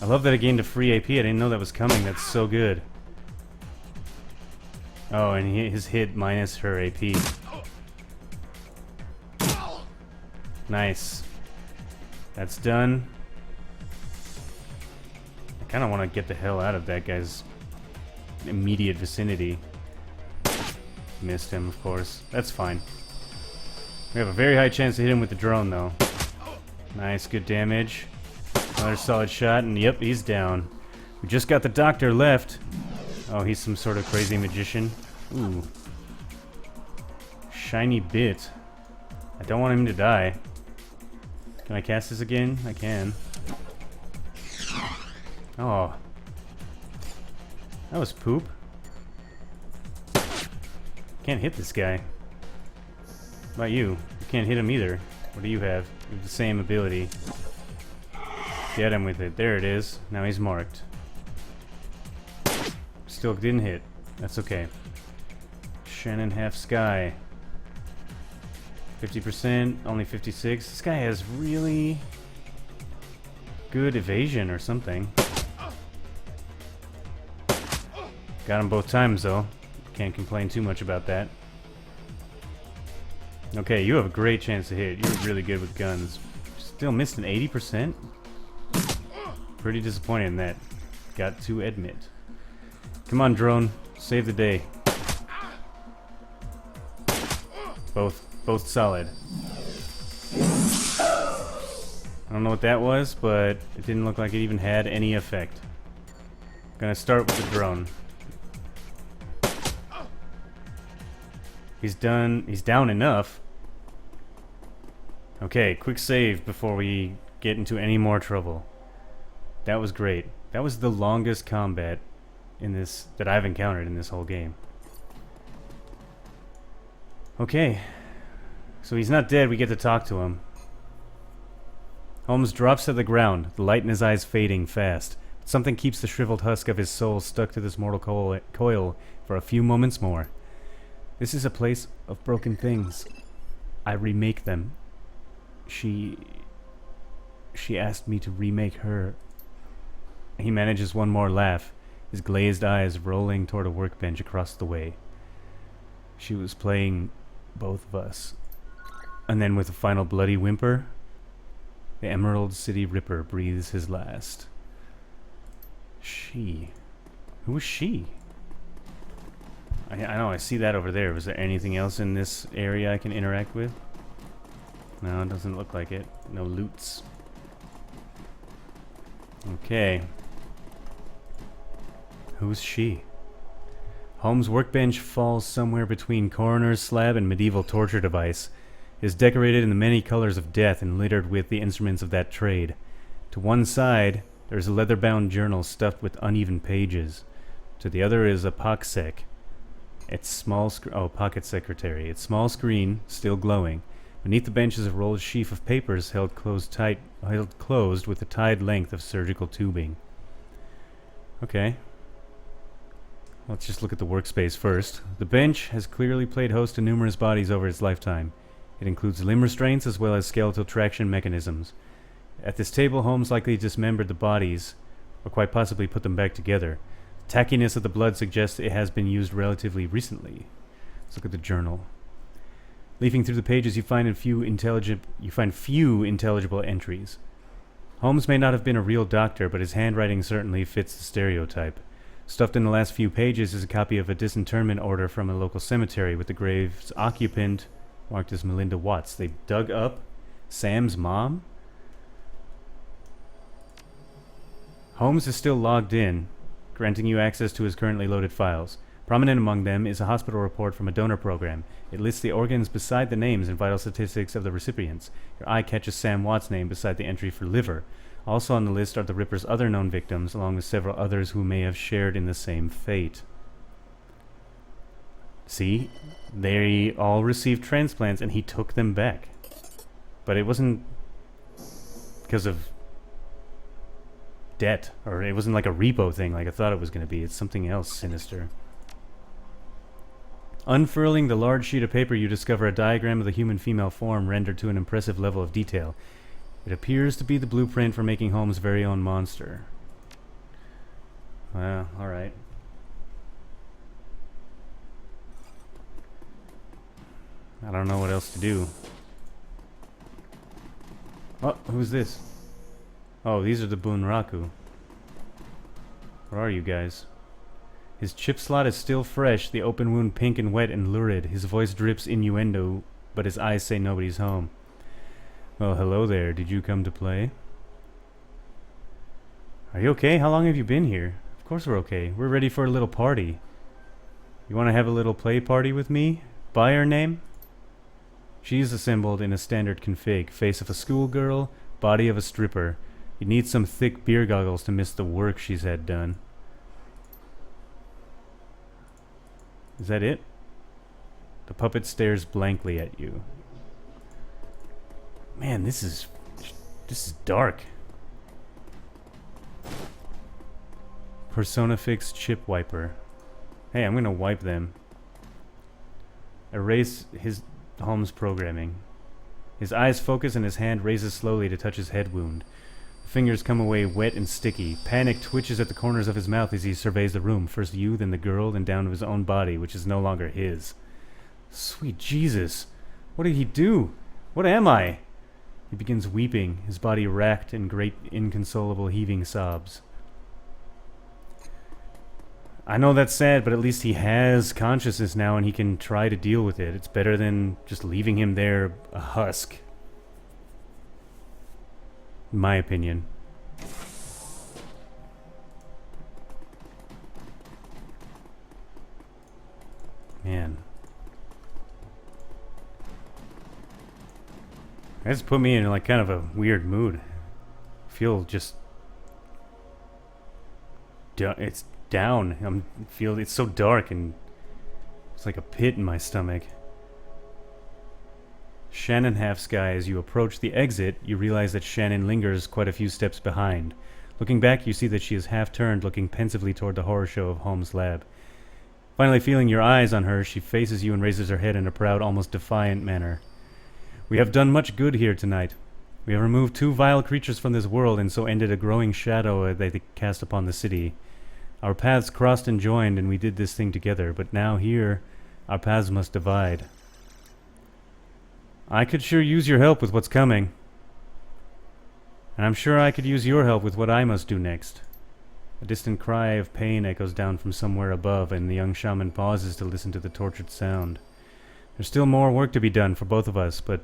I love that I gained a free AP. I didn't know that was coming. That's so good. Oh, and his hit minus her AP. Nice. That's done. I kind of want to get the hell out of that guy's immediate vicinity. Missed him, of course. That's fine. We have a very high chance to hit him with the drone, though. Nice, good damage. Another solid shot, and yep, he's down. We just got the doctor left. Oh, he's some sort of crazy magician. Ooh. Shiny bit. I don't want him to die. Can I cast this again? I can. Oh. That was poop. Can't hit this guy. What about you? You can't hit him either. What do you have? You have the same ability. Get him with it. There it is. Now he's marked. Still didn't hit. That's okay. Shannon half sky. 50%, only 56. This guy has really good evasion or something. Got him both times though. Can't complain too much about that. Okay, you have a great chance to hit. You're really good with guns. Still missed an 80%? Pretty disappointed in that. Got to admit. Come on, drone. Save the day. Both solid. I don't know what that was, but it didn't look like it even had any effect. Gonna start with the drone. He's down enough. Okay, quick save before we get into any more trouble. That was great. That was the longest combat in this that I've encountered in this whole game. Okay. So he's not dead, we get to talk to him. Holmes drops to the ground, the light in his eyes fading fast. But something keeps the shriveled husk of his soul stuck to this mortal coil for a few moments more. This is a place of broken things. I remake them. She asked me to remake her. He manages one more laugh, his glazed eyes rolling toward a workbench across the way. She was playing both of us. And then with a final bloody whimper, the Emerald City Ripper breathes his last. She. Who was she? I know, I see that over there. Was there anything else in this area I can interact with? No, it doesn't look like it. No loots. Okay. Who's she? Holmes' workbench falls somewhere between coroner's slab and medieval torture device. It is decorated in the many colors of death and littered with the instruments of that trade. To one side, there is a leather-bound journal stuffed with uneven pages. To the other is a pocket secretary. Its small screen, still glowing. Beneath the bench is a rolled sheaf of papers held closed with a tied length of surgical tubing. Okay. Let's just look at the workspace first. The bench has clearly played host to numerous bodies over its lifetime. It includes limb restraints as well as skeletal traction mechanisms. At this table, Holmes likely dismembered the bodies, or quite possibly put them back together. The tackiness of the blood suggests it has been used relatively recently. Let's look at the journal. Leafing through the pages, you find few intelligible entries. Holmes may not have been a real doctor, but his handwriting certainly fits the stereotype. Stuffed in the last few pages is a copy of a disinterment order from a local cemetery with the grave's occupant marked as Melinda Watts. They dug up Sam's mom? Holmes is still logged in, granting you access to his currently loaded files. Prominent among them is a hospital report from a donor program. It lists the organs beside the names and vital statistics of the recipients. Your eye catches Sam Watt's name beside the entry for liver. Also on the list are the Ripper's other known victims, along with several others who may have shared in the same fate. See? They all received transplants and he took them back. But it wasn't because of debt, or it wasn't like a repo thing like I thought it was going to be. It's something else sinister. Unfurling the large sheet of paper, you discover a diagram of the human female form rendered to an impressive level of detail. It appears to be the blueprint for making Holmes' very own monster. Well, alright. I don't know what else to do. Oh, who's this? Oh, these are the Bunraku. Where are you guys? His chip slot is still fresh, the open wound pink and wet and lurid. His voice drips innuendo, but his eyes say nobody's home. Well, hello there. Did you come to play? Are you okay? How long have you been here? Of course we're okay. We're ready for a little party. You want to have a little play party with me? By her name? She's assembled in a standard config. Face of a schoolgirl, body of a stripper. You need some thick beer goggles to miss the work she's had done. Is that it? The puppet stares blankly at you. Man, this is dark. Personafix chip wiper. Hey, I'm gonna wipe them. Erase his Holmes programming. His eyes focus and his hand raises slowly to touch his head wound. The fingers come away wet and sticky. Panic twitches at the corners of his mouth as he surveys the room. First you, then the girl, then down to his own body, which is no longer his. Sweet Jesus. What did he do? What am I? He begins weeping, his body racked in great inconsolable heaving sobs. I know that's sad, but at least he has consciousness now and he can try to deal with it. It's better than just leaving him there a husk. In my opinion. Man. That's put me in like kind of a weird mood. I feel just... it's down. It's so dark and it's like a pit in my stomach. Shannon half-sky. As you approach the exit, you realize that Shannon lingers quite a few steps behind. Looking back, you see that she is half-turned, looking pensively toward the horror show of Holmes' lab. Finally feeling your eyes on her, she faces you and raises her head in a proud, almost defiant manner. We have done much good here tonight. We have removed 2 vile creatures from this world and so ended a growing shadow that they cast upon the city. Our paths crossed and joined, and we did this thing together, but now here, our paths must divide. I could sure use your help with what's coming. And I'm sure I could use your help with what I must do next. A distant cry of pain echoes down from somewhere above, and the young shaman pauses to listen to the tortured sound. There's still more work to be done for both of us, but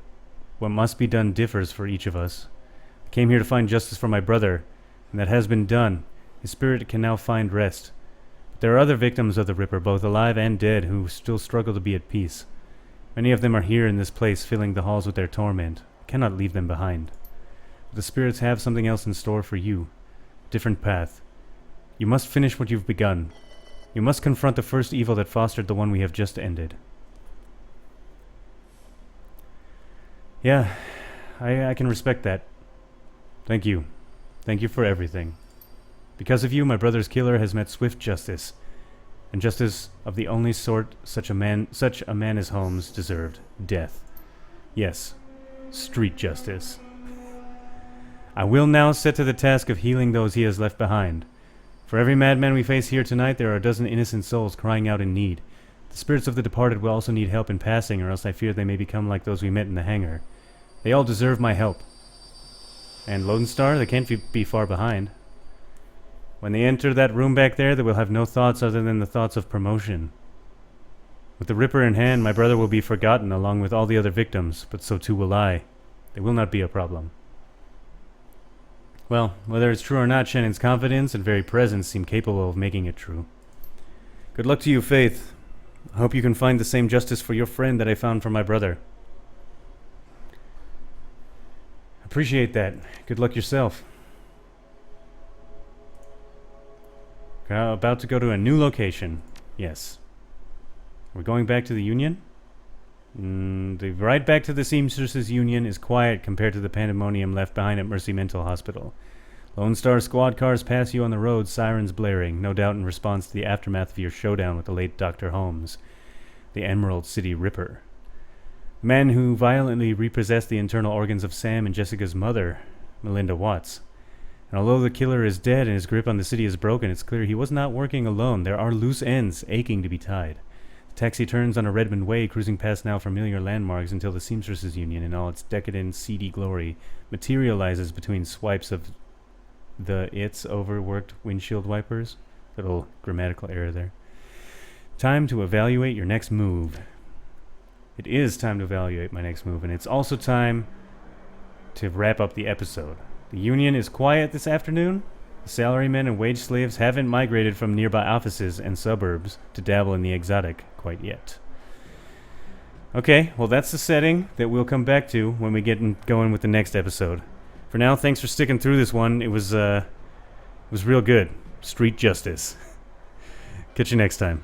what must be done differs for each of us. I came here to find justice for my brother, and that has been done. His spirit can now find rest. But there are other victims of the Ripper, both alive and dead, who still struggle to be at peace. Many of them are here in this place, filling the halls with their torment. I cannot leave them behind. But the spirits have something else in store for you. A different path. You must finish what you've begun. You must confront the first evil that fostered the one we have just ended. Yeah, I can respect that. Thank you. Thank you for everything. Because of you, my brother's killer has met swift justice, and justice of the only sort such a man as Holmes deserved: death. Yes, street justice. I will now set to the task of healing those he has left behind. For every madman we face here tonight, there are a dozen innocent souls crying out in need. The spirits of the departed will also need help in passing, or else I fear they may become like those we met in the hangar. They all deserve my help. And Lone Star, they can't be far behind. When they enter that room back there, they will have no thoughts other than the thoughts of promotion. With the Ripper in hand, my brother will be forgotten along with all the other victims, but so too will I. They will not be a problem. Well, whether it's true or not, Shannon's confidence and very presence seem capable of making it true. Good luck to you, Faith. I hope you can find the same justice for your friend that I found for my brother. Appreciate that. Good luck yourself. About to go to a new location. Yes. We're going back to the Union? The ride back to the Seamstresses Union is quiet compared to the pandemonium left behind at Mercy Mental Hospital. Lone Star squad cars pass you on the road, sirens blaring, no doubt in response to the aftermath of your showdown with the late Dr. Holmes, the Emerald City Ripper. The man who violently repossessed the internal organs of Sam and Jessica's mother, Melinda Watts. And although the killer is dead and his grip on the city is broken, it's clear he was not working alone. There are loose ends aching to be tied. The taxi turns on a Redmond Way, cruising past now familiar landmarks until the Seamstresses Union, in all its decadent, seedy glory, materializes between swipes of its overworked windshield wipers. Little grammatical error there. Time to evaluate your next move. It is time to evaluate my next move, and it's also time to wrap up the episode. The Union is quiet this afternoon. The salarymen and wage slaves haven't migrated from nearby offices and suburbs to dabble in the exotic quite yet. Okay, well that's the setting that we'll come back to when we get going with the next episode. For now, thanks for sticking through this one. It was real good. Street justice. Catch you next time.